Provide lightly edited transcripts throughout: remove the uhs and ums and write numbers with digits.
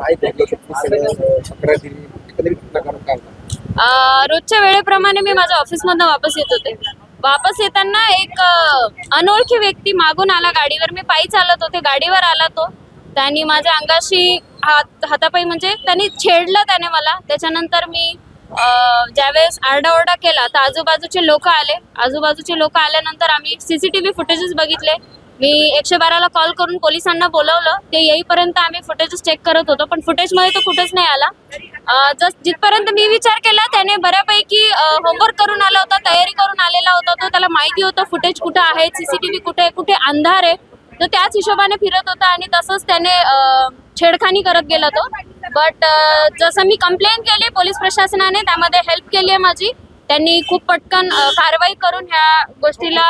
काय घडलं तक्रार दिली एकंदरीत प्रकार काय होता? रोजच्या वेळेप्रमाणे मी माझ्या ऑफिसमधनं वापस येत होते. वापस येताना एक अनोळखी व्यक्ती मागून आला गाडीवर. मी पायी चालत होते, गाडीवर आला तो. त्यांनी माझ्या अंगाशी हातापायी म्हणजे त्यांनी छेडलं त्याने मला. त्याच्यानंतर मी ज्यावेळेस आरडाओरडा केला तर आजूबाजूचे लोक आले. आजूबाजूचे लोक आल्यानंतर आम्ही CCTV फुटेजेस बघितले. मी 112ला कॉल करून पोलिसांना बोलवलं. ते येईपर्यंत आम्ही फुटेजेस चेक करत होतो, पण फुटेजमध्ये तो कुठेच नाही आला. जिथपर्यंत मी विचार केला त्याने बऱ्यापैकी होमवर्क करून आला होता, तयारी करून आलेला होता. तो त्याला माहिती होतं फुटेज कुठे आहे, CCTV कुठे कुठे अंधार आहे. तो त्याच हिशोबाने फिरत होता आणि तसंच त्याने छेडखानी करत गेला तो. बट जसं मी कंप्लेंट केली पोलीस प्रशासनाने त्यामध्ये हेल्प केली आहे माझी. त्यांनी खूप पटकन कारवाई करून ह्या गोष्टीला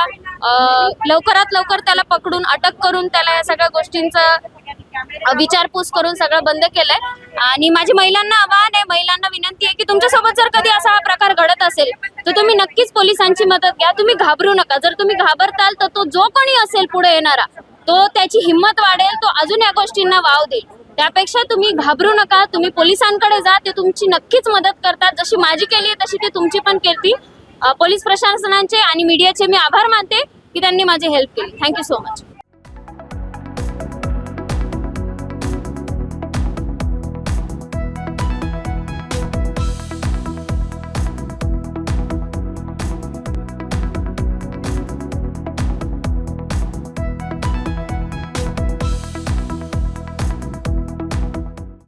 लवकरात लवकर त्याला पकडून अटक करून त्याला या सगळ्या गोष्टींचा विचारपूस करून सगळं बंद केलंय. आणि माझी महिलांना आवाहन आहे, महिलांना विनंती आहे की तुमच्यासोबत जर कधी असा हा प्रकार घडत असेल तर तुम्ही नक्कीच पोलिसांची मदत घ्या. तुम्ही घाबरू नका. जर तुम्ही घाबरताल तर तो जो कोणी असेल पुढे येणारा तो त्याची हिंमत वाढेल, तो अजून या गोष्टींना वाव देईल. त्यापेक्षा तुम्ही घाबरू नका, तुम्ही पोलिसांकडे जा. ते तुमची नक्कीच मदत करतात. जशी माझी केली तशी ते तुमची पण केली. पोलीस प्रशासनाचे आणि मीडियाचे मी आभार मानते की त्यांनी माझी हेल्प केली. Thank you so much.